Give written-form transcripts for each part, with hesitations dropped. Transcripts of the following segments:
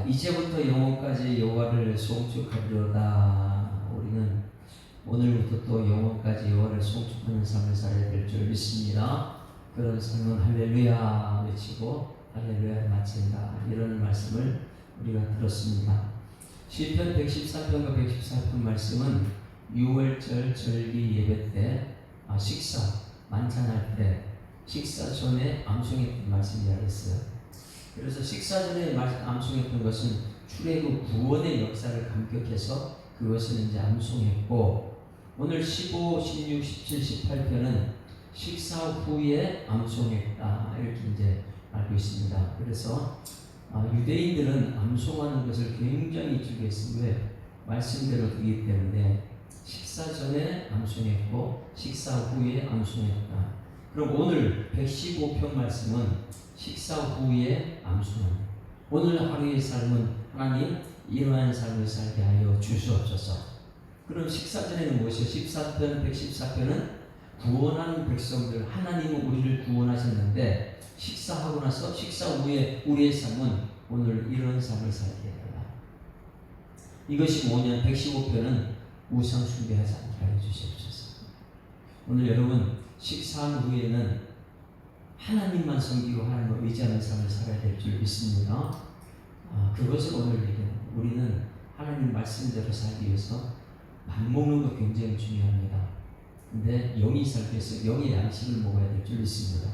이제부터 영원까지 여호와를 송축하리로다. 우리는 오늘부터 또 영원까지 여호와를 송축하는 삶을 살아야 될 줄 믿습니다. 그런 삶은 할렐루야 외치고 할렐루야 마친다. 이런 말씀을 우리가 들었습니다. 시편 113편과 114편 말씀은 6월절 절기 예배 때 식사 만찬할 때 식사 전에 암송했던 말씀이라고 했어요. 그래서 식사 전에 암송했던 것은 출애굽 구원의 역사를 감격해서 그것을 이제 암송했고, 오늘 15, 16, 17, 18편은 식사 후에 암송했다 이렇게 이제 알고 있습니다. 그래서 유대인들은 암송하는 것을 굉장히 중요했습니다. 왜? 말씀대로 되기 때문에 식사 전에 암송했고 식사 후에 암송했다. 그럼 오늘 115편 말씀은 식사 후에 암송합니다. 오늘 하루의 삶은 하나님 이러한 삶을 살게 하여 주시옵소서. 그럼 식사 전에는 무엇이요? 14편, 114편은 구원한 백성들, 하나님은 우리를 구원하셨는데 식사하고 나서 식사 후에 우리의 삶은 오늘 이런 삶을 살게 해달라. 이것이 뭐냐? 115편은 우상 숭배하지 않게 하여 주시옵소서. 오늘 여러분 식사한 후에는 하나님만 섬기고 하나님을 의지하는 삶을 살아야 될 줄 믿습니다. 그것을 오늘 얘기합니다. 우리는 하나님 말씀대로 살기 위해서 밥 먹는 거 굉장히 중요합니다. 근데 영이 살기 위해서 영의 양식을 먹어야 될 줄 믿습니다.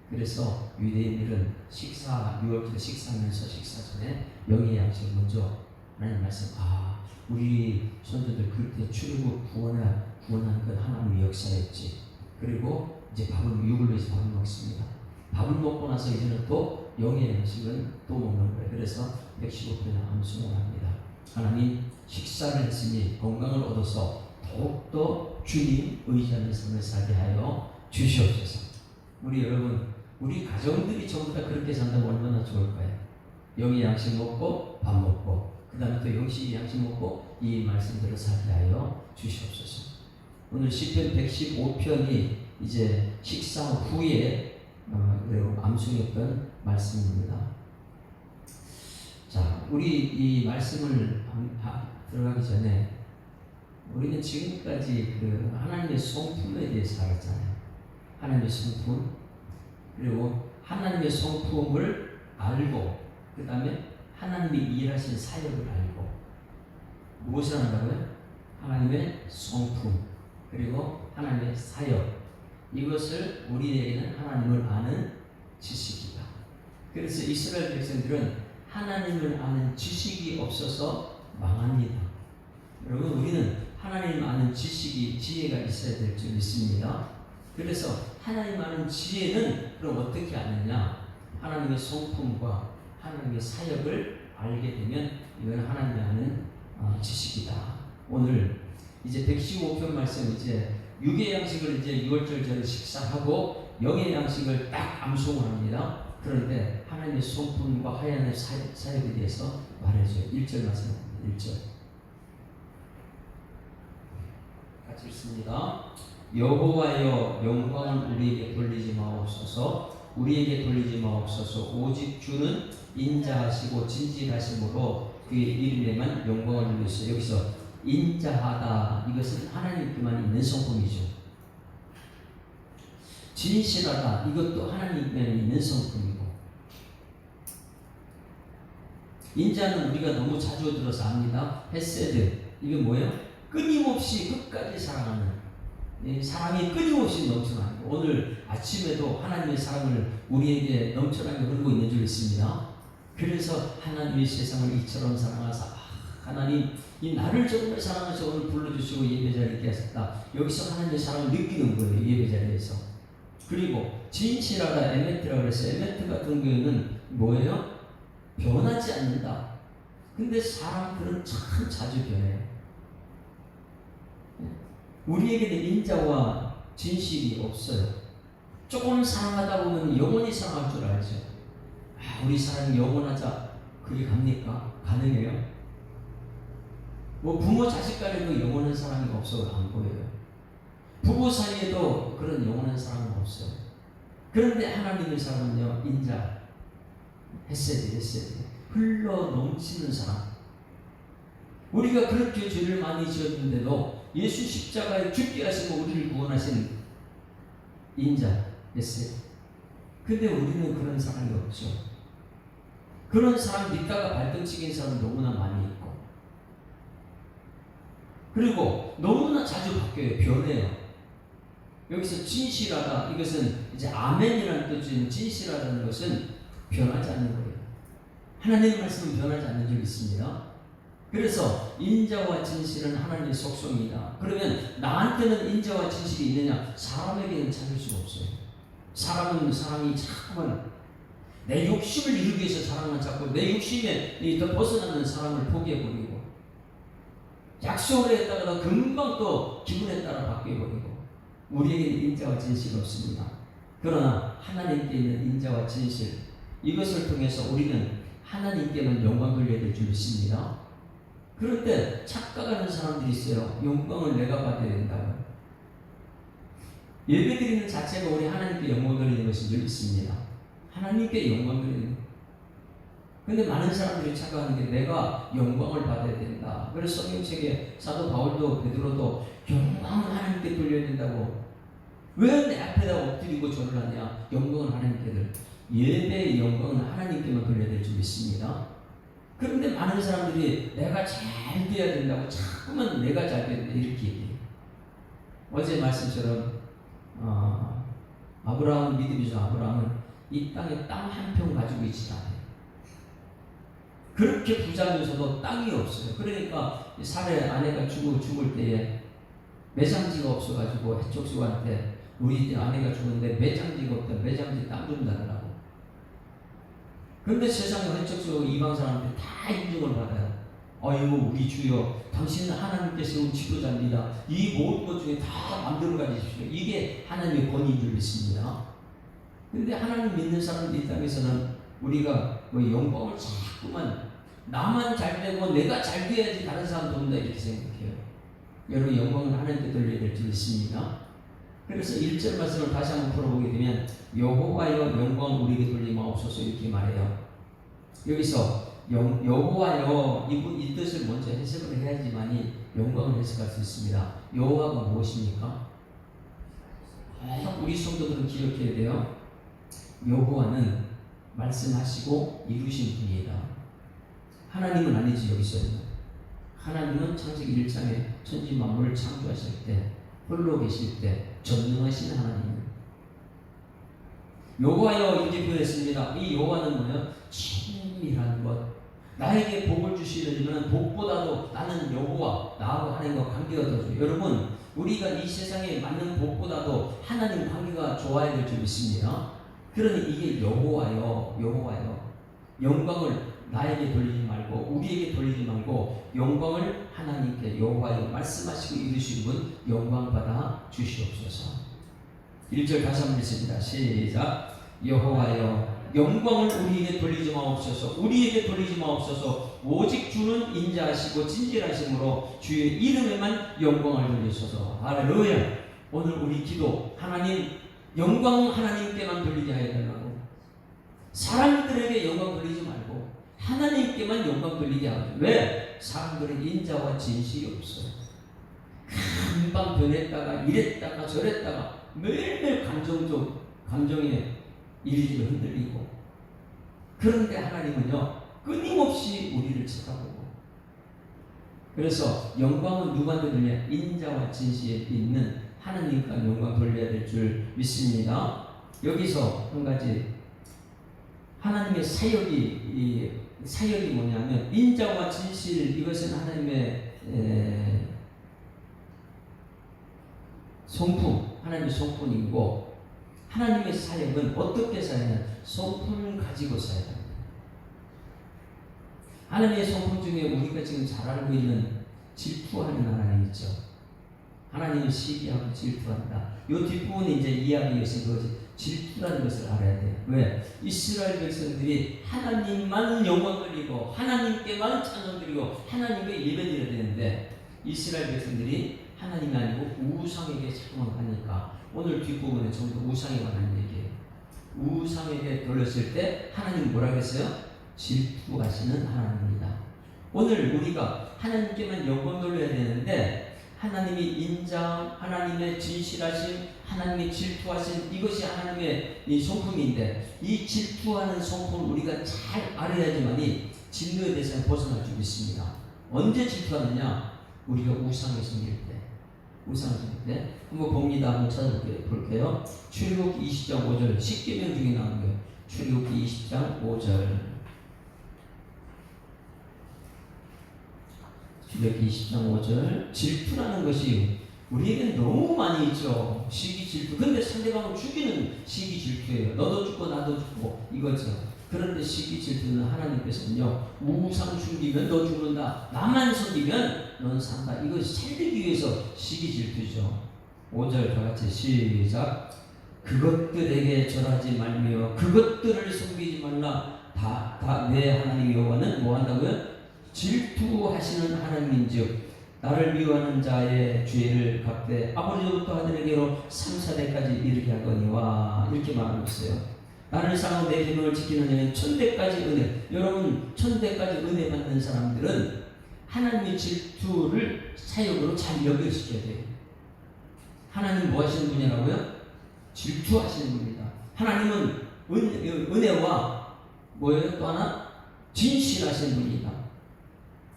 그래서 유대인들은 식사 6월부터 식사하면서 식사 전에 영의 양식을 먼저 하나님 말씀 우리 손주들 그때 출애굽 구원한 것 하나님의 역사였지. 그리고 이제 밥을 6일로 밥을 먹습니다. 밥을 먹고 나서 이제는 또 영의 양식은 또 먹는 거예요. 그래서 115편에 암송을 합니다. 하나님 식사를 했으니 건강을 얻어서 더욱더 주님 의지하는 삶을 살게 하여 주시옵소서. 우리 여러분, 우리 가정들이 전부 다 그렇게 산다면 얼마나 좋을까요? 영의 양식 먹고 밥 먹고 그 다음에 또 영식 양식 먹고 이 말씀대로 살게 하여 주시옵소서. 오늘 시편 115편이 이제 식사 후에 암송했던 말씀입니다. 자, 우리 이 말씀을 들어가기 전에 우리는 지금까지 그 하나님의 성품에 대해서 알았잖아요. 하나님의 성품, 그리고 하나님의 성품을 알고 그 다음에 하나님이 일하신 사역을 알고 무엇을 한다고요? 하나님의 성품 그리고 하나님의 사역, 이것을 우리에게는 하나님을 아는 지식이다. 그래서 이스라엘 백성들은 하나님을 아는 지식이 없어서 망합니다. 여러분, 우리는 하나님 아는 지혜가 있어야 될 줄 믿습니다. 그래서 하나님 아는 지혜는 그럼 어떻게 아느냐? 하나님의 성품과 하나님의 사역을 알게 되면 이건 하나님이 아는 지식이다. 오늘 이제 115편 말씀 이제 육의 양식을 이제 6월절 전에 식사하고 영의 양식을 딱 암송을 합니다. 그런데 하나님의 성품과 하나님의 사역에 대해서 말해줘요. 1절 말씀입니다. 1절 같이 읽습니다. 여호와여 영광을 우리에게 돌리지 마옵소서. 우리에게 돌리지 마옵소서. 오직 주는 인자하시고 진실하심으로 그의 이름에만 영광을 돌리시오. 여기서 인자하다, 이것은 하나님께만 있는 성품이죠. 진실하다, 이것도 하나님께만 있는 성품이고, 인자는 우리가 너무 자주 들어서 압니다. 헤세드, 이게 뭐예요? 끊임없이 끝까지 사랑하는, 사랑이 끊임없이 넘쳐나는 거. 오늘 아침에도 하나님의 사랑을 우리에게 넘쳐나게 흐르고 있는 줄 믿습니다. 그래서 하나님의 세상을 이처럼 사랑하사, 하나님 이 나를 정말 사랑하셔 오늘 불러주시고 예배자리에 있게 하셨다. 여기서 하나님의 사랑을 느끼는 거예요. 예배자리에서. 그리고 진실하다, 에메트라고 그랬어요. 에메트 같은 경우는 뭐예요? 변하지 않는다. 근데 사람들은 참 자주 변해요. 우리에게는 인자와 진실이 없어요. 조금 사랑하다 보면 영원히 사랑할 줄 알죠. 우리 사랑이 영원하자, 그게 갑니까? 가능해요? 뭐 부모 자식 간에도 영원한 사랑이 없어요. 안 보여요. 부부 사이에도 그런 영원한 사랑은 없어요. 그런데 하나님의 사랑은요, 인자, 헤세드, 흘러 넘치는 사랑. 우리가 그렇게 죄를 많이 지었는데도 예수 십자가에 죽게 하시고 우리를 구원하신 인자였어요. 근데 우리는 그런 사랑이 없죠. 그런 사랑 믿다가 발등치긴 사람 너무나 많이 있고, 그리고 너무나 자주 바뀌어요. 변해요. 여기서 진실하다, 이것은 이제 아멘이라는 뜻인 진실하다는 것은 변하지 않는 거예요. 하나님의 말씀은 변하지 않는 적이 있습니다. 그래서 인자와 진실은 하나님의 속성이다. 그러면 나한테는 인자와 진실이 있느냐? 사람에게는 찾을 수가 없어요. 사람은 사랑이 자꾸만 내 욕심을 이루기 위해서 사랑만 찾고, 내 욕심에 더 벗어나는 사람을 포기해버리고, 약속을 했다가 금방 또 기분에 따라 바뀌어버리고, 우리에게는 인자와 진실이 없습니다. 그러나 하나님께 있는 인자와 진실, 이것을 통해서 우리는 하나님께만 영광 돌려야 될 줄 믿습니다. 그런데 착각하는 사람들이 있어요. 영광을 내가 받아야 된다고. 예배드리는 자체가 우리 하나님께 영광 돌리는 것인 줄 믿습니다. 하나님께 영광 돌리는. 근데 많은 사람들이 착각하는 게 내가 영광을 받아야 된다. 그래서 성경책에 사도 바울도 베드로도 영광을 하나님께 돌려야 된다고. 왜 내 앞에다 엎드리고 절을 하냐? 영광은 하나님께. 예배의 영광은 하나님께만 돌려야 될 줄 믿습니다. 그런데 많은 사람들이 내가 잘 돼야 된다고 자꾸만 내가 잘 돼야 된다 이렇게 얘기해요. 어제 말씀처럼 아브라함은 믿음이죠. 아브라함은 이 땅에 땅 한 평 가지고 있지 않아요. 그렇게 부자면서도 땅이 없어요. 그러니까 사례 아내가 죽을 때에 매장지가 없어가지고 해촉수한테 우리 아내가 죽었는데 매장지가 없다. 매장지 땅 좀 달라고. 그런데 세상에 해촉수 이방 사람들 다 인정을 받아요. 아이고 우리 주여, 당신은 하나님께 세운 지도자입니다. 이 모든 것 중에 다 만들어 가지십시오. 이게 하나님의 권위인 줄 믿습니다. 그런데 하나님 믿는 사람들 이 땅에서는 우리가 영광을 자꾸만 나만 잘 되고 내가 잘 돼야지 다른 사람 돕는다 이렇게 생각해요. 여러분, 영광은 하나님께 돌려야 될 줄 믿습니다. 그래서 1절 말씀을 다시 한번 풀어보게 되면 여호와여 영광 우리에게 돌리마옵소서 이렇게 말해요. 여기서 여호와여 이 뜻을 먼저 해석을 해야지만이 영광을 해석할 수 있습니다. 여호와가 무엇입니까? 우리 성도들은 기억해야 돼요. 여호와는 말씀하시고 이루신 분이다. 하나님은 아니지. 여기서는 하나님은 창세기 1장에 천지 만물을 창조하실 때, 홀로 계실 때 전능하신 하나님. 여호와여 이렇게 표현했습니다. 이 여호와는 뭐예요? 친밀한 것. 나에게 복을 주시려면 복보다도 나는 여호와, 나하고 하나님과 관계가 더 좋아요. 여러분, 우리가 이 세상에 맞는 복보다도 하나님 관계가 좋아야 될 줄 믿습니다. 그러니 이게 여호와여, 여호와여. 영광을 나에게 돌리지 말고 우리에게 돌리지 말고 영광을 하나님께 여호와여 말씀하시고 이루신 분 영광 받아 주시옵소서. 1절 다시 한번 읽습니다. 시작. 여호와여 영광을 우리에게 돌리지 마옵소서. 우리에게 돌리지 마옵소서. 오직 주는 인자하시고 진실하심으로 주의 이름에만 영광을 돌리소서. 할렐루야. 오늘 우리 기도, 하나님 영광 하나님께만 돌리게 하여 달라고. 사람들에게 영광 돌리지 말고 하나님께만 영광 돌리게 하죠. 왜? 사람들은 인자와 진실이 없어요. 금방 변했다가 이랬다가 저랬다가 매일매일 감정에 이리저리 흔들리고. 그런데 하나님은요 끊임없이 우리를 쳐다보고. 그래서 영광은 누구한테 돌려야? 인자와 진실에 있는 하나님께 영광 돌려야 될 줄 믿습니다. 여기서 한 가지 하나님의 사역이 뭐냐면 인자와 진실, 이것은 하나님의 성품, 하나님의 성품이고, 하나님의 사역은 어떻게 사역하냐? 성품을 가지고 사역합니다. 하나님의 성품 중에 우리가 지금 잘 알고 있는 질투하는 하나님 있죠. 하나님은 시기하고 질투한다. 이 뒷부분에 이제 이야기에서 그것이 질투라는 것을 알아야 돼요. 왜? 이스라엘 백성들이 하나님만 영광 돌리고 하나님께만 찬양 드리고 하나님께 예배드려야 되는데, 이스라엘 백성들이 하나님이 아니고 우상에게 찬양하니까 오늘 뒷부분에 전부 우상에 관한 얘기예요. 우상에게 돌렸을 때 하나님 뭐라고 했어요? 질투하시는 하나님입니다. 오늘 우리가 하나님께만 영광 돌려야 되는데 하나님이 인자, 하나님의 진실하심, 하나님의 질투하심, 이것이 하나님의 이 성품인데 이 질투하는 성품을 우리가 잘 알아야지만이 진노의 대상에 벗어날 수 있습니다. 언제 질투하느냐? 우리가 우상을 섬길 때. 우상을 섬길 때. 한번 봅니다. 한번 찾아볼게요. 출애굽기 20장 5절 10계명 중에 나오는 거예요. 출애굽기 20장 5절. 출애굽기 20장 5절. 질투라는 것이 우리에게는 너무 많이 있죠. 시기 질투. 근데 상대방을 죽이는 시기 질투예요. 너도 죽고 나도 죽고 이거죠. 그런데 시기 질투는 하나님께서는요, 우상 숨기면 너 죽는다, 나만 섬기면 넌 산다, 이것을 살리기 위해서 시기 질투죠. 5절 다같이 시작. 그것들에게 절하지 말며 그것들을 섬기지 말라. 내 하나님 여호와는 뭐 한다고요? 질투하시는 하나님인즉 나를 미워하는 자의 죄를 갚되 아버지로부터 아들에게로 3, 4대까지 이르게 하거니와, 이렇게 말하고 있어요. 나를 사랑하고 내 계명을 지키는 자는 1000대까지 은혜. 여러분 1000대까지 은혜 받는 사람들은 하나님의 질투를 사역으로 잘 연결시켜야 돼요. 하나님 뭐 하시는 분이라고요? 질투하시는 분입니다. 하나님은 은혜와 뭐예요? 또 하나? 진실하신 분이다.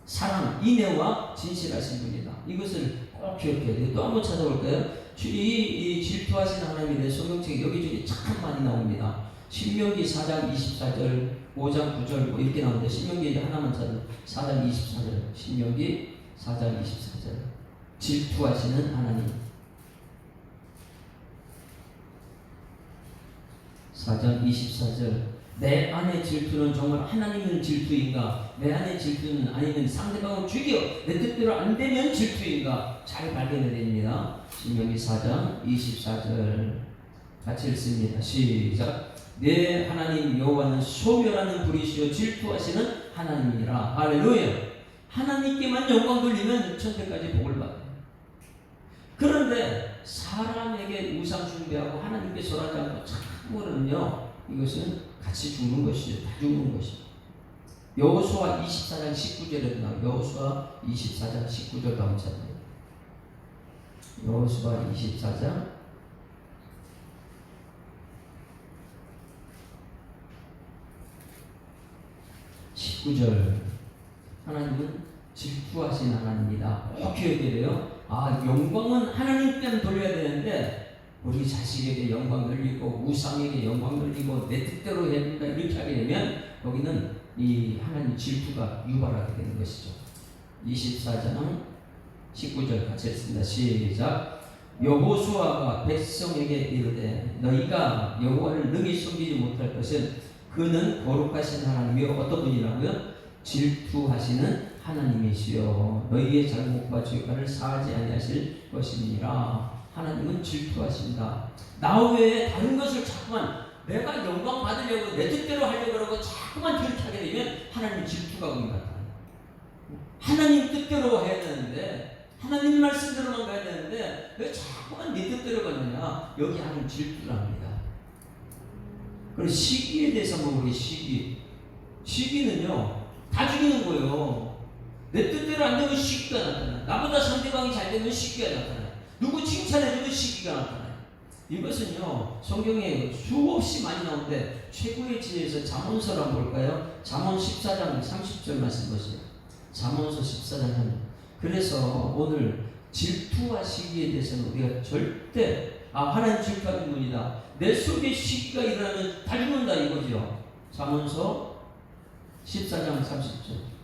사랑, 인애와 진실하신 분이다. 이것을 꼭 기억해야 돼요. 또 한번 찾아볼까요? 이 질투하신 하나님에 대해 성경책에 여기저기 참 많이 나옵니다. 신명기 4장 24절, 5장 9절 뭐 이렇게 나오는데 신명기 하나만 찾아요. 4장 24절, 신명기 4장 24절. 질투하시는 하나님. 4장 24절. 내 안의 질투는 정말 하나님의 질투인가? 내 안의 질투는 아니면 상대방을 죽여 내 뜻대로 안 되면 질투인가? 잘 발견해야 됩니다. 신명기 4장 24절 같이 읽습니다. 시작. 내 하나님 여호와는 소멸하는 불이시요 질투하시는 하나님이라. 할렐루야. 하나님께만 영광 돌리면 1000대까지 복을 받아요. 그런데 사람에게 우상 숭배하고 하나님께 절하지 않고 참으면요, 이것은 같이 죽는 것이죠. 다 죽는 것이죠. 여호수아 24장 19절에 나와요. 여호수아 24장 19절 다음 차례. 여호수아 24장 19절. 하나님은 질투하신 하나님이다. 꼭 기억해야 돼요. 영광은 하나님께 돌려야 되는데 우리 자식에게 영광 돌리고 우상에게 영광 돌리고 내 뜻대로 해야 된다, 이렇게 하게 되면 거기는 이 하나님 질투가 유발하게 되는 것이죠. 24장 19절 같이 했습니다. 시작. 여호수아가 백성에게 이르되 너희가 여호와를 능히 섬기지 못할 것은 그는 거룩하신 하나님이요, 어떤 분이라고요? 질투하시는 하나님이시요 너희의 잘못과 죄가를 사하지 아니하실 것이니라. 하나님은 질투하신다. 나 외에 다른 것을 자꾸만 내가 영광 받으려고 내 뜻대로 하려고 그러고 자꾸만 그렇게 하게 되면 하나님 질투가 오는 것 같아요. 하나님 뜻대로 해야 되는데, 하나님 말씀대로만 가야 되는데 왜 자꾸만 네 뜻대로 가느냐? 여기 하나님 질투랍니다. 그리고 시기에 대해서 한번 보게. 시기는요 다 죽이는 거예요. 내 뜻대로 안 되면 시기가 나타나요. 나보다 상대방이 잘 되면 시기가 나타나요. 누구 칭찬해주면 시기가 나타나요. 이것은요 성경에 수없이 많이 나오는데 최고의 지혜에서 잠언서를 한번 볼까요? 잠언 14장 30절 말씀 보세요. 잠언서 14장 30절. 그래서 오늘 질투와 시기에 대해서는 우리가 절대 하나님 질투하는 분이다, 내 속에 시기가 일어나면 다 죽는다, 이거죠. 잠언서 14장 30절.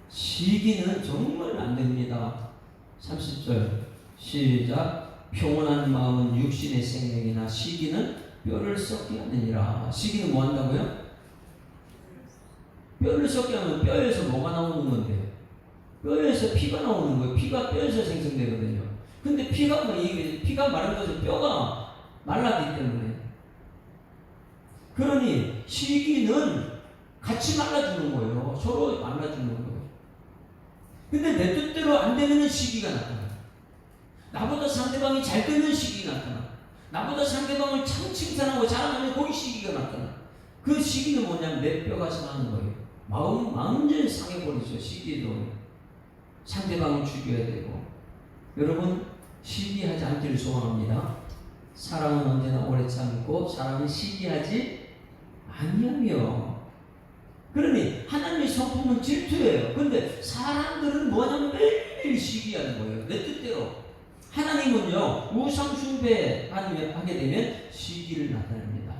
시기는 정말 안 됩니다. 30절 시작. 평온한 마음은 육신의 생명이나 시기는 뼈를 썩게 하느니라. 시기는 뭐 한다고요? 뼈를 썩게 하면 뼈에서 뭐가 나오는 건데요? 뼈에서 피가 나오는 거예요. 피가 뼈에서 생성되거든요. 근데 피가 마른 것은 뼈가 말라지기 때문에. 그러니 시기는 같이 말라주는 거예요. 서로 말라주는 거예요. 근데 내 뜻대로 안 되면 시기가 나타나요. 나보다 상대방이 잘 되면 시기가 나타나요. 나보다 상대방을 참 칭찬하고 자랑하면 거기 시기가 나타나요. 그 시기는 뭐냐면 내 뼈가 상하는 거예요. 마음 완전히 상해버리죠. 시기도 상대방을 죽여야 되고. 여러분 시기하지 않기를 소망합니다. 사랑은 언제나 오래 참고 사랑은 시기하지 아니하며. 그러니 하나님의 성품은 질투예요. 그런데 사람들은 뭐냐면 매일 시기하는 거예요. 내 뜻대로. 하나님은요 우상 숭배하게 되면 시기를 나타냅니다.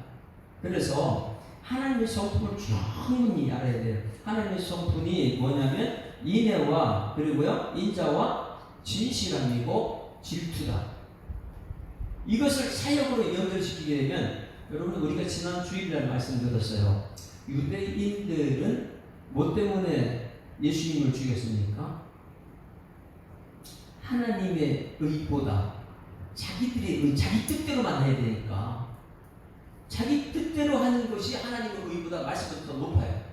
그래서 하나님의 성품을 충분히 알아야 돼요. 하나님의 성품이 뭐냐면 인애와 그리고요 인자와 진실함이고 질투다. 이것을 사역으로 연결시키게 되면 여러분 우리가 지난 주일날 말씀 들었어요. 유대인들은 뭐 때문에 예수님을 죽였습니까? 하나님의 의보다 자기들의 의, 자기 뜻대로만 해야 되니까 자기 뜻대로 하는 것이 하나님의 의보다 말씀보다 더 높아요.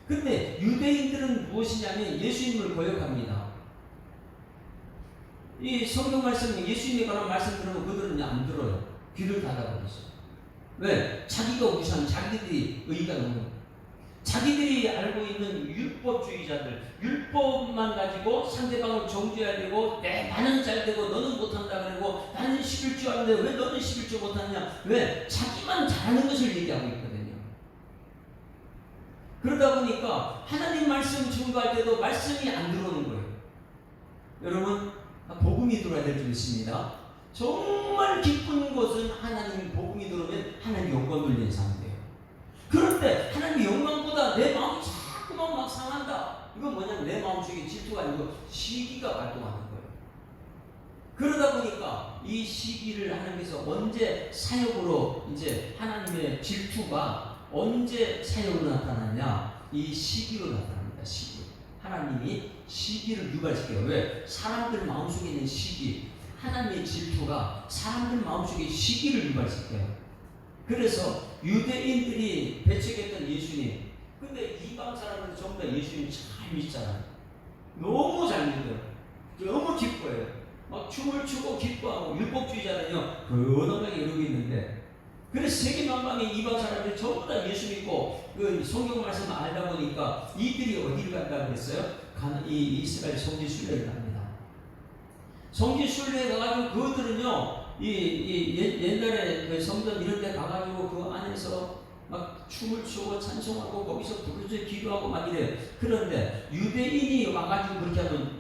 그런데 유대인들은 무엇이냐면 예수님을 거역합니다. 이 성경 말씀은 예수님에 관한 말씀 들으면 그들은 안 들어요. 귀를 닫아버렸어요. 왜? 자기가 우상, 자기들이 의가 너무 자기들이 알고 있는 율법주의자들, 율법만 가지고 상대방을 정죄해야 되고 나는 잘 되고 너는 못한다 그러고 나는 11조 하는데 왜 너는 11조 못하냐. 왜? 자기만 잘하는 것을 얘기하고 있거든요. 그러다 보니까 하나님 말씀 증거할 때도 말씀이 안 들어오는 거예요. 여러분 복음이 들어야 될 줄 믿습니다. 정말 기쁜 것은 하나님 복음이 들어오면 하나님 영광 돌리는 사람이에요. 그런데 하나님 영광보다 내 마음이 자꾸만 막 상한다. 이건 뭐냐면 내 마음속에 질투가 아니고 시기가 발동하는 거예요. 그러다 보니까 이 시기를 하나님께서 언제 사역으로 이제 하나님의 질투가 언제 사역으로 나타나냐? 이 시기로 나타납니다. 시기. 하나님이 시기를 유발시켜요. 왜? 사람들 마음속에 있는 시기, 하나님의 질투가 사람들 마음속에 시기를 유발시켜요. 그래서 유대인들이 배척했던 예수님, 근데 이방 사람들은 전부 다 예수님 잘 믿잖아요. 너무 잘 믿어요. 너무 기뻐해요. 막 춤을 추고 기뻐하고. 율법주의자는요 근엄하게 이러고 있는데, 그래서 세계만방의 이방 사람들이 전부 다 예수 믿고 그 성경 말씀 알다 보니까 이들이 어디를 간다고 그랬어요? 이 이스라엘 성지 순례를 갑니다. 성지 순례에 가가지고 그들은요 옛날에 그 성전 이런 데 가가지고 그 안에서 막 춤을 추고 찬송하고 거기서 부르짖어 기도하고 막 이래요. 그런데 유대인이 와가지고 그렇게 하면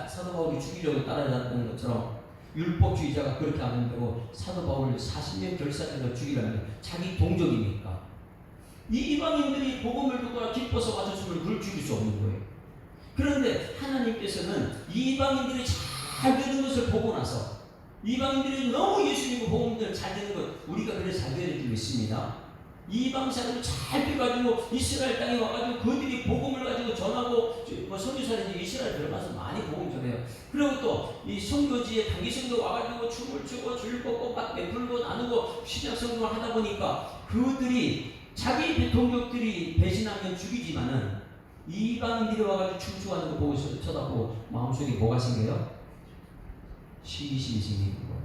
사도 바울이 죽이려고 따라다녔던 것처럼 율법주의자가 그렇게 하면 되고, 사도 바울을 40년 결사해서 죽이려면 자기 동족이니까 이 이방인들이 복음을 듣고 기뻐서 와줬으면 그걸 죽일 수 없는 거예요. 그런데 하나님께서는 이 이방인들이 잘 되는 것을 보고 나서, 이방인들이 너무 예수 믿고 복음들 잘 되는 것, 우리가 그래서 잘 되는 줄 믿습니다. 이방 사람들 잘 돼가지고 이스라엘 땅에 와가지고 그들이 복음을 가지고 전하고, 선교사들이 이스라엘 들어가서 많이 복음 전해요. 그리고 또 이 선교지에 단기 선교 와가지고 춤을 추고 줄 걷고 막 베풀고 나누고 시작 선교를 하다 보니까 그들이 자기 동족들이 배신하면 죽이지만은 이방인들이 와가지고 춤추하는 거 보고 쳐다보고 마음속에 뭐가 생겨요? 시기심이 생기는 거예요.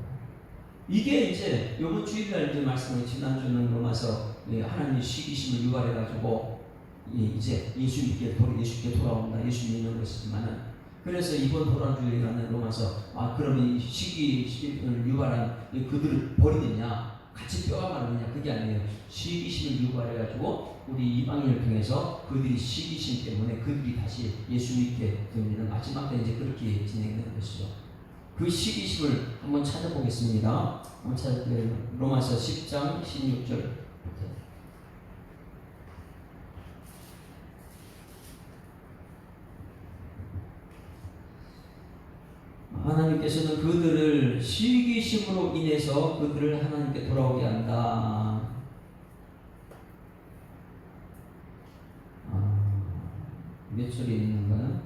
이게 이제 요번 주일날 이제 말씀을 지난주는 로마서 하나님의 시기심을 유발해가지고 이제 예수님께 돌아온다, 예수 믿는 것이지만은, 그래서 이번 도라주일이라는 로마서, 그러면 이 시기심을 유발한 그들을 버리느냐, 같이 뼈가 마르느냐, 그게 아니에요. 시기심을 유발해가지고 우리 이방인을 통해서 그들이 시기심 때문에 그들이 다시 예수 믿게 됩니다. 마지막 때 이제 그렇게 진행되는 것이죠. 그 시기심을 한번 찾아보겠습니다. 한번 찾아볼게요. 로마서 10장 16절. 하나님께서는 그들을 시기심으로 인해서 그들을 하나님께 돌아오게 한다. 몇 절에 있는가요?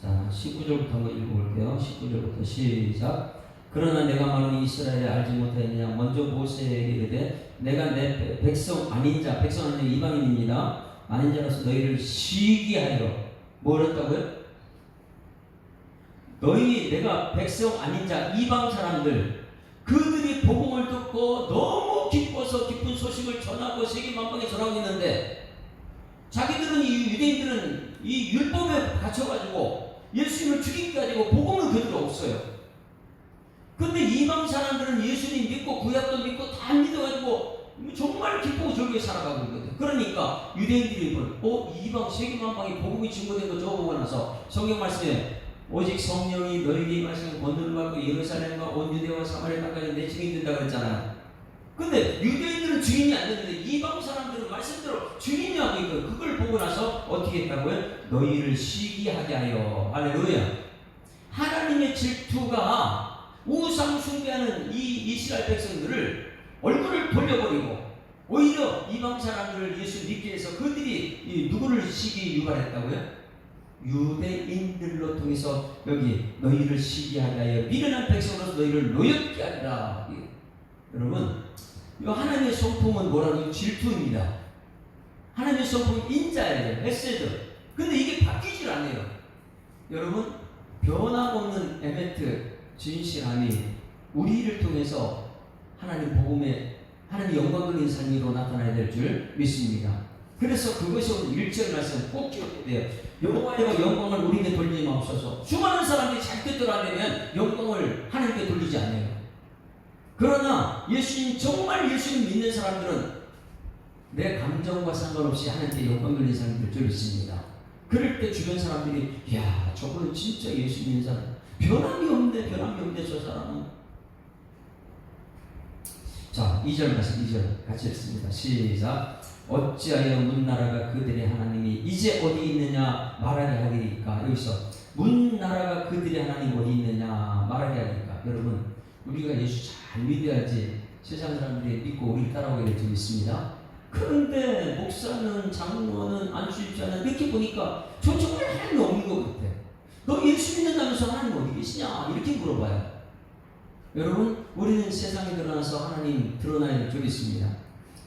자, 19절부터 한번 읽어볼게요. 19절부터 시작. 그러나 내가 말하는 이스라엘에 알지 못하였느냐. 먼저 모세에게 이르되 내가 내 백성 아닌 자, 백성 아닌 이방인입니다. 아닌 자로서 너희를 시기하여. 뭘 했다고요? 내가 백성 아닌 자, 이방 사람들, 그들이 복음을 듣고 너무 기뻐 뽑아서 기쁜 소식을 전하고 세계 만방에 전하고 있는데 자기들은 이 유대인들은 이 율법에 갇혀가지고 예수님을 죽이게 가지고 복음은 그대로 없어요. 근데 이방 사람들은 예수님 믿고 구약도 믿고 다 믿어가지고 정말 기쁘고 즐겁게 살아가고 있거든. 그러니까 유대인들이 이방 세계만방에 복음이 증거된 거 적어보고 나서 성경 말씀에 오직 성령이 너희에게 임하시는 권능을 받고 예루살렘과 온 유대와 사마리아 땅까지 내 증인이 된다 그랬잖아요. 근데 유대인들은 증인이 안 되는데 이방 사람들은 말씀대로 증인이 하고 있고 그걸 보고 나서 어떻게 했다고요? 너희를 시기하게 하여. 할렐루야. 하나님의 질투가 우상 숭배하는 이 이스라엘 백성들을 얼굴을 돌려버리고 오히려 이방 사람들을 예수 믿게 해서 그들이 누구를 시기 유발했다고요? 유대인들로 통해서 여기 너희를 시기하게 하여 미련한 백성으로서 너희를 노엽게 하리라. 여러분, 이 하나님의 성품은 뭐라고? 질투입니다. 하나님의 성품은 인자예요. 헤세드. 근데 이게 바뀌질 않아요. 여러분, 변함없는 에메트 진실함이 우리를 통해서 하나님 복음에 하나님 영광 돌리는 삶으로 나타나야 될 줄 믿습니다. 그래서 그것이 오늘 1절 말씀 꼭 기억해야 돼요. 여호와의 영광을 우리에게 돌리지 마옵소서. 수많은 사람들이 잘 되돌아내면 영광을 하나님께 돌리지 않아요. 그러나 정말 예수님 믿는 사람들은 내 감정과 상관없이 하나님께 영광 돌리는 사람들 줄 있습니다. 그럴 때 주변 사람들이 야, 저거는 진짜 예수 믿는 사람, 변함이 없네 저 사람은. 자, 2절 말씀 2절 같이 읽습니다. 시작. 어찌하여 문나라가 그들의 하나님이 이제 어디 있느냐 말하게 하리까. 여기서 문나라가 그들의 하나님 어디 있느냐 말하게 하리까. 여러분, 우리가 예수 잘 믿어야지 세상 사람들이 믿고 우리를 따라오게 될 줄 믿습니다. 그런데 목사는 장로는 안수집사는 이렇게 보니까 저 정말 하나님 없는 것 같아. 너 예수 믿는다면서 하나님 어디 계시냐 이렇게 물어봐요. 여러분, 우리는 세상에 드러나서 하나님 드러나야 될 줄 있습니다.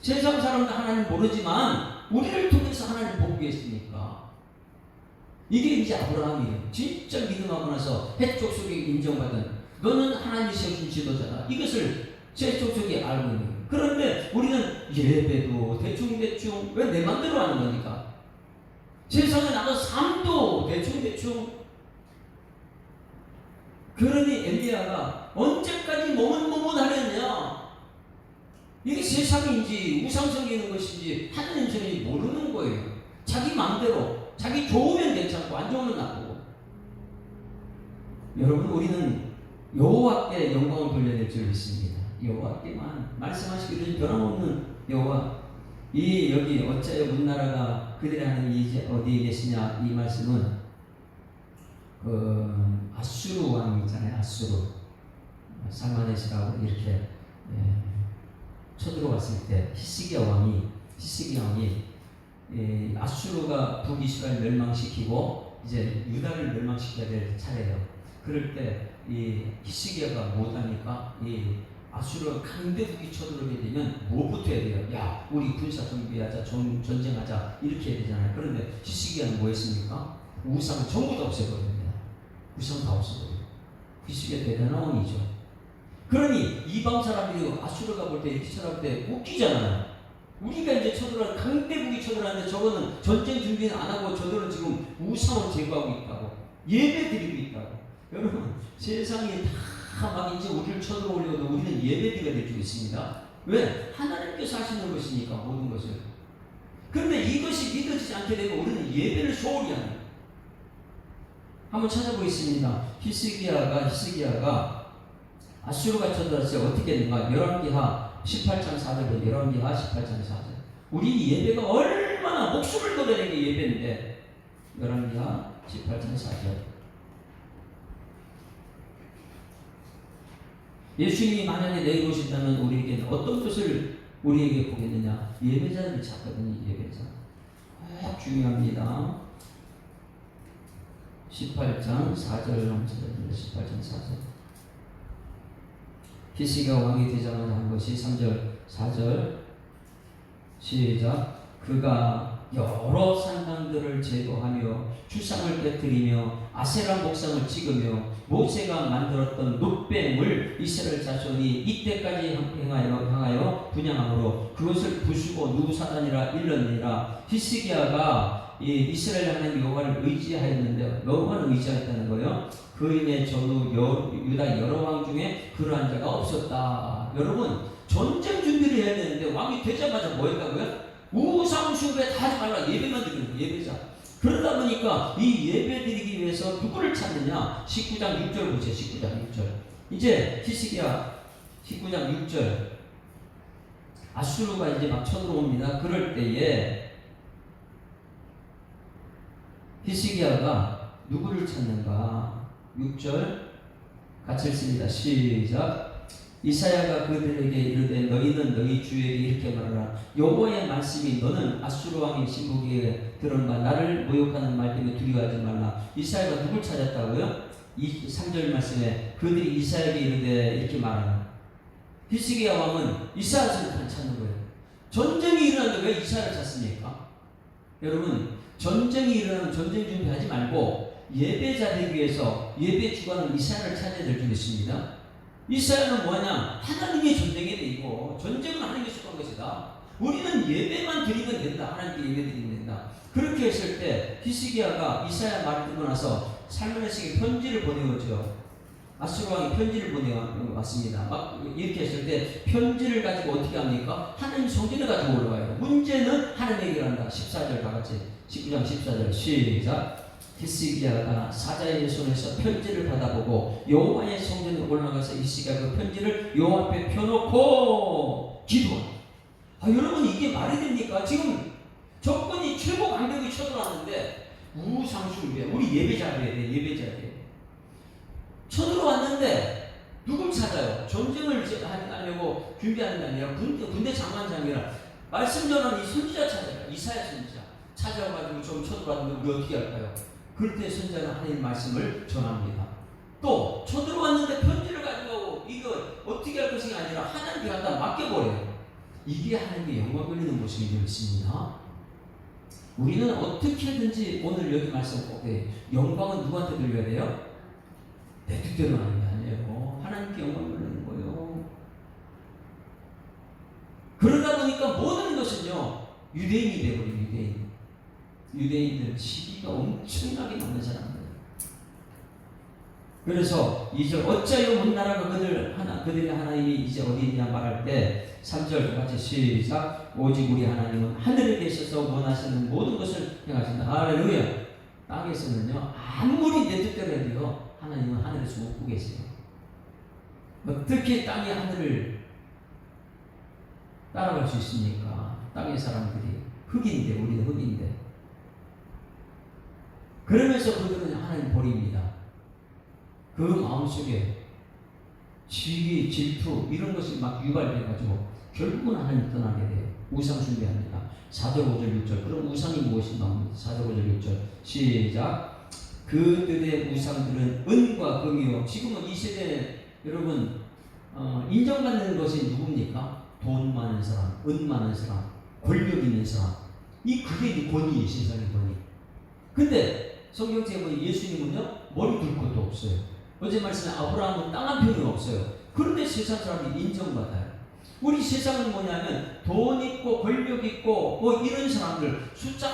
세상 사람들 하나님 모르지만 우리를 통해서 하나님 보고 계시니까 이게 이제 아브라함이에요. 진짜 믿음하고 나서 헷 족속에 인정받은 너는 하나님이 세우신 지도자다. 이것을 제 족속이 알고 있는 거예요. 그런데 우리는 예배도 대충 왜 내 맘대로 하는 거니까 세상에 나가서 삶도 대충. 그러니 엘리야가 언제까지 머뭇하려냐. 이게 세상인지 우상성기는 것인지 하나님 전에 모르는 거예요. 자기 마음대로 자기 좋으면 괜찮고 안 좋으면 나쁘고. 여러분, 우리는 여호와께 영광을 돌려야 될 줄 믿습니다. 여호와께만 말씀하시기를 변함없는 여호와. 여기 어찌하여 문나라가 그들의 하나님이 이제 어디에 계시냐 이 말씀은 아수르 왕 있잖아요. 아수르 살마네스라고 이렇게 쳐들어왔을 때 히스기야 왕이 아수르가 북이스라엘 멸망시키고 이제 유다를 멸망시켜야 될 차례예요. 그럴 때 이 히스기야가 못하니까 이 아수르가 강대국이 쳐들어오게 되면 뭐부터 해야 돼요? 야, 우리 군사 정비하자, 전쟁하자 이렇게 해야 되잖아요. 그런데 히스기야는 뭐 했습니까? 우상을 전부 다 없애버립니다. 우상 다 없애버려요. 히스기야 대단한 왕이죠. 그러니 이방 사람들이 아수르가 볼 때 이렇게 쳐다볼 때 웃기잖아요. 우리가 이제 쳐들어간 강대국이 쳐들어왔는데 저거는 전쟁 준비는 안 하고 저들은 지금 우상을 제거하고 있다고, 예배 드리고 있다고. 여러분, 세상이 다 막 이제 우리를 쳐들어오려도 우리는 예배드려야 될 줄 있습니다. 왜? 하나님께서 하시는 것이니까 모든 것을. 그런데 이것이 믿어지지 않게 되면 우리는 예배를 소홀히 하는 거예요. 한번 찾아보겠습니다. 히스기야가 아수르가 쳐들어왔을 때 어떻게 했는가? 열왕기하 18장 4절, 열왕기하 18장 4절. 우리 예배가 얼마나 목숨을 걸어야 게 예배인데, 열왕기하 18장 4절. 예수님이 만약에 내일 오신다면 우리에게는 어떤 것을 우리에게 보겠느냐? 예배자를 찾거든요. 예배자. 꼭 중요합니다. 18장 4절 한번 찾아봅니다. 18장 4절. 히스기야 왕이 되자마자 한 것이 3절 4절 시작. 그가 여러 산당들 우상들을 제거하며 주상을 깨뜨리며 아세라 목상을 찍으며 모세가 만들었던 놋뱀을 이스라엘 자손이 이때까지 향하여 분향함으로 그것을 부수고 누부사단이라 일렀느니라. 히스기야가 이스라엘 하나님 여호와를 의지하였는데 여호와를 의지하였다는 거예요. 그인의 전후 유다 여러 왕 중에 그러한 자가 없었다. 여러분, 전쟁 준비를 해야 되는데 왕이 되자마자 뭐 했다고요? 우상 숭배 다 하지 말라. 예배만 드리는 거예요. 예배자. 그러다 보니까 이 예배 드리기 위해서 누구를 찾느냐? 19장 6절 보세요. 19장 6절. 이제 히스기야 19장 6절. 아수르가 이제 막 쳐들어옵니다. 그럴 때에 히스기야가 누구를 찾는가? 6절 같이 읽습니다. 시작. 이사야가 그들에게 이르되 너희는 너희 주에게 이렇게 말하라. 여호와의 말씀이 너는 아수르 왕의 신복에게 들은 바 나를 모욕하는 말 때문에 두려워하지 말라. 이사야가 누굴 찾았다고요? 3절 말씀에 그들이 이사야에게 이르되 이렇게 말하라. 히스기야 왕은 이사야를 찾는 거예요. 전쟁이 일어나는데 왜 이사야를 찾습니까? 여러분, 전쟁이 일어나면 전쟁 준비하지 말고 예배자 되기 위해서 예배 주관은 이사야를 찾아야 될 줄 믿습니다. 이사야는 뭐냐? 하나님의 전쟁에 대이고 전쟁은 하나님이 속한 것이다. 우리는 예배만 드리면 된다. 하나님께 예배 드리면 된다. 그렇게 했을 때 히스기야가 이사야 말을 듣고 나서 살므네스에게 편지를 보내오죠. 아수르 왕이 편지를 보내왔습니다. 막 이렇게 했을 때 편지를 가지고 어떻게 합니까? 하나님 성전에 가지고 올라가요. 문제는 하나님에게 한다. 14절 다 같이 19장 14절 시작. 히스기야가 사자의 손에서 편지를 받아보고 여호와의 성전에 올라가서 히스기야가 그 편지를 여호와 앞에 펴놓고 기도한다. 여러분, 이게 말이 됩니까? 지금 적군이 최고 강력이 쳐들어왔는데 우상 숭배, 우리 예배자리에 예배자리에 쳐들어왔는데 누굴 찾아요? 전쟁을 하려고 준비하는 게 아니라 군대 장관장이라 말씀 전하는 이 선지자 찾아요. 이사야 선지자 찾아와가지고 좀 쳐들어왔는데 우리 어떻게 할까요? 그럴 때 선지자는 하나님 말씀을 전합니다. 또 쳐들어왔는데 편지를 가지고 이거 어떻게 할 것이 아니라 하나님께 갖다 맡겨버려요. 이게 하나님께 영광 돌리는 모습이 되었습니다. 우리는 어떻게든지 오늘 여기 말씀 꼭 해요. 영광은 누구한테 돌려야 돼요? 내 뜻대로 하는 게 아니에요. 하나님께 영광 돌리는 거예요. 그러다 보니까 모든 것은요 유대인이 되어버린 유대인들 시기가 엄청나게 많은 사람들. 그래서 2절 어찌하여 온 나라가 그들의 하나님이 이제 어디 있냐 말할 때 3절 같이 시작. 오직 우리 하나님은 하늘에 계셔서 원하시는 모든 것을 행하신다. 할렐루야. 땅에서는요 아무리 내 뜻대로 해도요 하나님은 하늘에서 웃고 계세요. 어떻게 땅이 하늘을 따라갈 수 있습니까? 땅의 사람들이 흙인데, 우리는 흙인데. 그러면서 그들은 하나님 버립니다. 그 마음속에 시기, 질투 이런 것이 막 유발돼가지고 결국은 하나님 떠나게 돼요. 우상 숭배합니다. 4절 5절 6절. 그럼 우상이 무엇이 나옵니다. 4절 5절 6절 시작. 그들의 우상들은 은과 금이요. 지금은 이 세대 여러분 인정받는 것이 누굽니까? 돈 많은 사람, 은 많은 사람, 권력 있는 사람. 그게 권위예요. 세상의 권위. 근데 성경책에 보면 예수님은요 머리 둘 것도 없어요. 어제 말씀에 아브라함은 땅 한 평이 없어요. 그런데 세상 사람들이 인정받아요. 우리 세상은 뭐냐면 돈 있고 권력 있고 뭐 이런 사람들 숫자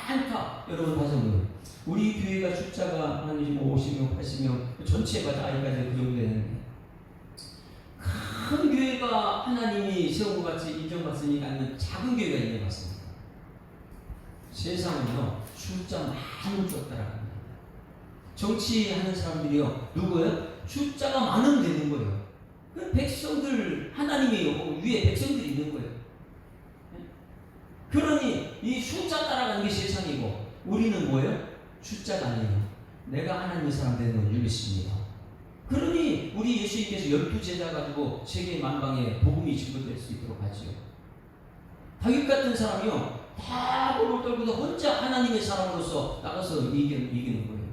많다. 여러분 다시 한번 우리 교회가 숫자가 한 50명 80명 전체 해봐도 아이까지 그 정도 되는데 큰 교회가 하나님이 세운 것 같이 인정받으니까 아니면 작은 교회가 인정받습니다. 세상은요 숫자 많은 쪽 따라갑니다. 정치하는 사람들이요 누구예요? 숫자가 많으면 되는 거예요. 그 백성들 하나님이요 위에 백성들이 있는 거예요. 그러니 이 숫자 따라가는 게 세상이고 우리는 뭐예요? 숫자가 아니에요. 내가 하나님의 사람 되는 걸 믿습니다. 그러니 우리 예수님께서 12제자 가지고 세계 만방에 복음이 증거될 수 있도록 하지요. 다윗 같은 사람이요 다 볼을 떨고도 혼자 하나님의 사람으로서 나가서 이기는 거예요.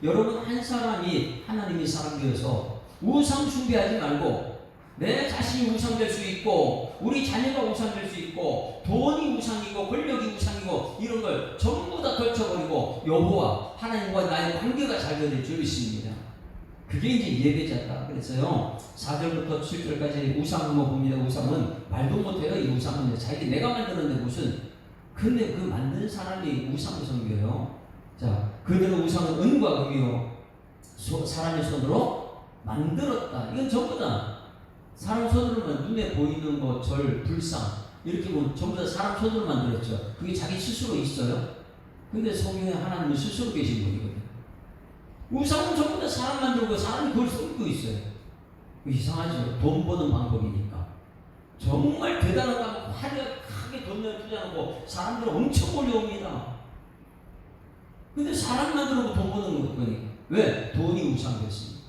여러분 한 사람이 하나님의 사람 되어서 우상 숭배하지 말고 내 자신이 우상 될 수 있고 우리 자녀가 우상 될 수 있고 돈이 우상이고 권력이 우상이고 이런 걸 전부 다 덜쳐버리고 여호와 하나님과 나의 관계가 잘 되는 줄 믿습니다. 그게 이제 예배자다. 그래서요 4절부터 7절까지 우상 한번 봅니다. 우상은 말도 못해요. 이 우상은 자기 내가 만들었는데 무슨, 근데 그 만든 사람이 우상을 섬겨요. 자, 그들은 우상은 은과 금이요 사람의 손으로 만들었다. 이건 전부 다 사람 손으로만 눈에 보이는 거, 절, 불상 이렇게 보면 전부 다 사람 손으로 만들었죠. 그게 자기 스스로 있어요. 근데 성경에 하나님은 스스로 계신 분이거든요. 우상은 전부 다 사람 만들고 사람이 그걸 섬기고 있어요. 이상하죠. 돈 버는 방법이니까. 정말 대단하다고 화려하게 돈을 투자하고 사람들은 엄청 몰려옵니다. 근데 사람 만들고 돈 버는 거니까. 왜? 돈이 우상됐습니다.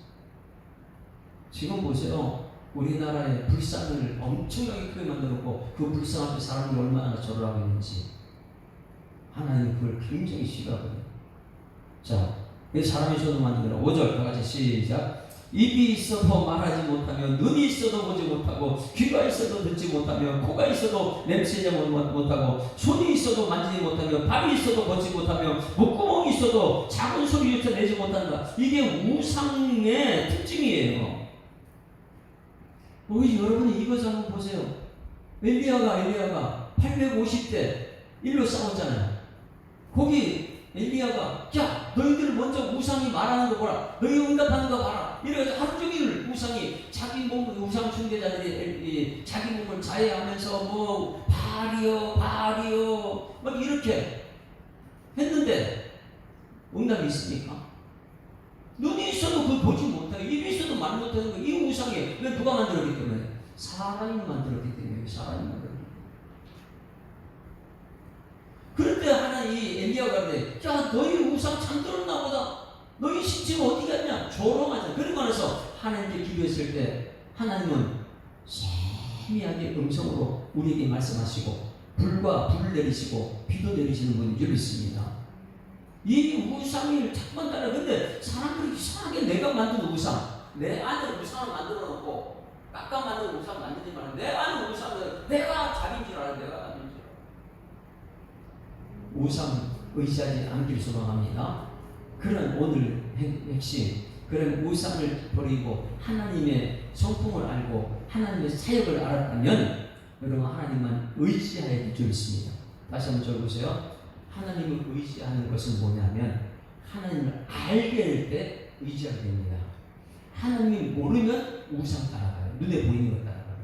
지금 보세요. 우리나라에 불상을 엄청나게 크게 만들었고 그 불상 앞에 사람들이 얼마나 절을 하고 있는지 하나님 그걸 굉장히 싫어하거든요. 자, 사람이 손으로 만드는 5절 다 같이 시작. 입이 있어도 말하지 못하며 눈이 있어도 보지 못하고 귀가 있어도 듣지 못하며 코가 있어도 냄새지 못하고 손이 있어도 만지지 못하며 발이 있어도 걷지 못하며 목구멍이 있어도 작은 소리조차 내지 못한다. 이게 우상의 특징이에요. 여러분이 이것 한번 보세요. 엘리야가 850대 1로 싸웠잖아요. 거기 엘리야가 야 너희들 먼저 우상이 말하는 거 보라. 너희 응답하는 거 봐라. 이래가지고 하루 종일 우상이 자기 몸 우상 숭배자들이 자기 몸을 자해하면서 뭐 발이요 막 이렇게 했는데 응답이 있습니까? 눈이 있어도 그걸 보지 못하고 입이 있어도 말 못하는 거. 이 우상이 왜 누가 만들었기 때문에? 사람이 만들었기 때문에. 사람이 만들었기 때문에. 그런데 하나 이 엘리야가 그래. 야 너희 우상 잠들었나 보다. 너희 신체가 어디 갔냐? 조롱하자. 그런 거에서 하나님께 기도했을 때 하나님은 세미하게 음성으로 우리에게 말씀하시고 불과 불을 내리시고 비도 내리시는 분인 줄 믿습니다. 이 우상을 자꾸만 따라. 근데 사람들이 이상하게 내가 만든 우상, 내 안으로 우상을 만들어 놓고 깎아 만든 우상 만들지 말고 내 안으로 우상을 내가 자기인 줄 알아. 내가 아닌 줄 알아. 우상 의지하지 않길 소망합니다. 그런 오늘 핵심, 그런 우상을 버리고 하나님의 성품을 알고 하나님의 사역을 알았다면 여러분 하나님만 의지해야 될 줄 믿습니다. 다시 한번 적어보세요. 하나님을 의지하는 것은 뭐냐면 하나님을 알게 될 때 의지하게 됩니다. 하나님이 모르면 우상 따라가요. 눈에 보이는 것 따라가요.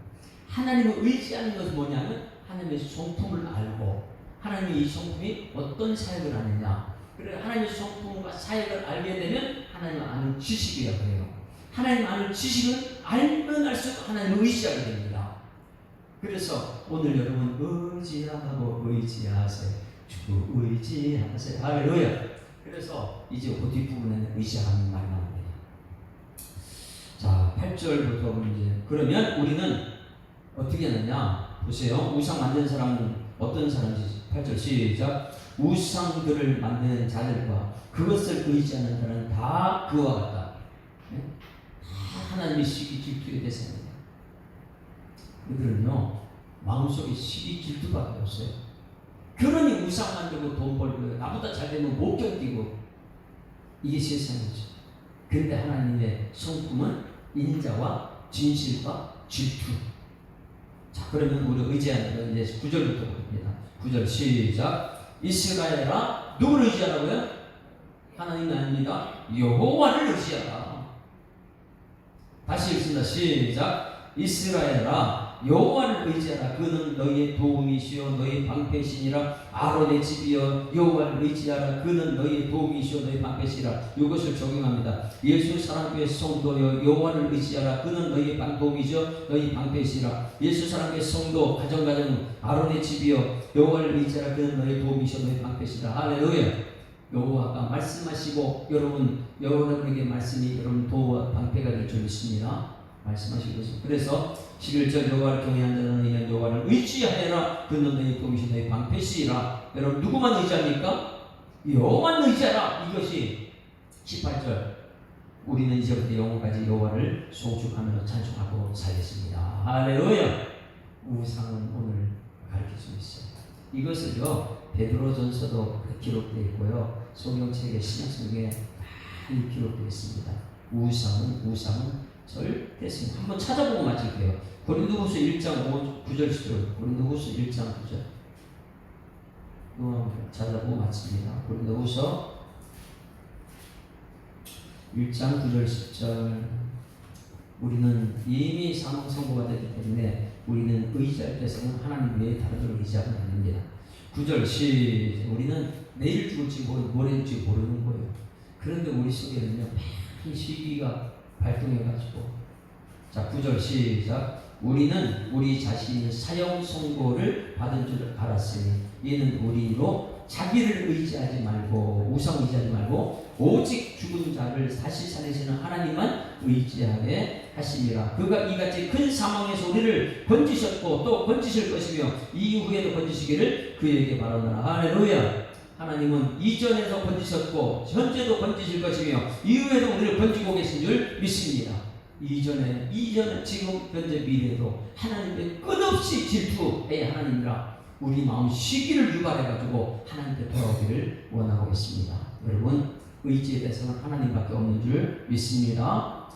하나님을 의지하는 것은 뭐냐면 하나님의 성품을 알고 하나님의 이 성품이 어떤 사역을 하느냐. 그래 하나님의 성품과 사역을 알게 되면 하나님을 아는 지식이라고 해요. 하나님 아는 지식은 알면 알수록 하나님을 의지하게 됩니다. 그래서 오늘 여러분 의지하고 의지하세요. 주 의지하세요. 할렐루야. 그래서 이제 그 뒷부분에는 의지하는 말이 나옵니다. 자 8절부터 이제 그러면 우리는 어떻게 하느냐 보세요. 우상 만드는 사람은 어떤 사람인지 8절 시작. 우상들을 만드는 자들과 그것을 의지하는 자는 다 그와 같다. 다 하나님의 시기 질투의 대상입니다. 그들은요 마음속에 시기 질투밖에 없어요. 그러니 우상 만들고 돈 벌고 나보다 잘 되면 못 견디고 이게 세상이죠. 그런데 하나님의 성품은 인자와 진실과 질투. 자 그러면 우리 의지하는 이제 9절부터 봅니다. 9절 시작. 이스라엘아 누구를 의지하라고요? 하나님이 아닙니다. 여호와를 의지하라. 다시 읽습니다. 시작. 이스라엘아 여호와를 의지하라. 그는 너희의 도움이시요 너희의 방패시니라. 아론의 집이여 여호와를 의지하라. 그는 너희의 도움이시요 너희의 방패시라. 이것을 적용합니다. 예수 사랑교회 성도여 여호와를 의지하라. 그는 너희의 도움이시요 너희 방패시라. 예수 사랑교회 성도 가정 아론의 집이여 여호와를 의지하라. 그는 너희의 도움이시요 너희 방패시라. 할렐루야. 여호와가 말씀하시고 여러분에게 말씀이 여러분 도와 방패가 될 줄 믿습니다. 말씀하시고 있습니다. 그래서 11절 여호와를 경외하는 자는 이는 여호와를 의지하여라. 그는 너희 도움이시요 너희 방패시라. 여러분 누구만 의지합니까? 여호와만 의지하라. 이것이 18절. 우리는 이제부터 영원까지 여호와를 송축하며 찬송하고 살겠습니다. 할렐루야. 우상은 오늘 가르쳐주고 있어요. 이것을요 베드로전서도 기록되어 있고요 성경책의 신약성경에 많이 기록되어 있습니다. 우상은 절대 쓰임. 한번 찾아보고 마칠게요. 고린도후서 1장 9절 10절. 고린도후서 1장 9절. 찾아보고 마칩니다. 고린도후서 1장 9절 10절. 우리는 이미 사망 선고가 되기 때문에 우리는 의지할 때서는 하나님 외에 다른 걸 의지하면 안 됩니다. 9절 시작. 우리는 내일 죽을지 모레 죽을지 모르는 거예요. 그런데 우리 속에는요 많은 시기가 발동해가지고 자 9절 시작. 우리는 우리 자신이 사형 선고를 받은 줄 알았으니 이는 우리로 자기를 의지하지 말고 우상 의지하지 말고 오직 죽은 자를 다시 살리시는 하나님만 의지하게 하심이라. 그가 이같이 큰 사망에서 우리를 건지셨고 또 건지실 것이며 이후에도 건지시기를 그에게 바라노라. 할렐루야. 하나님은 이전에도 건지셨고 현재도 건지실 것이며 이후에도 우리를 건지고 계신 줄 믿습니다. 이전에 지금 현재 미래도 하나님께 끝없이 질투해야 하나님이라 우리 마음 시기를 유발해가지고 하나님께 돌아오기를 원하고 있습니다. 여러분 의지에 대해서는 하나님밖에 없는 줄 믿습니다.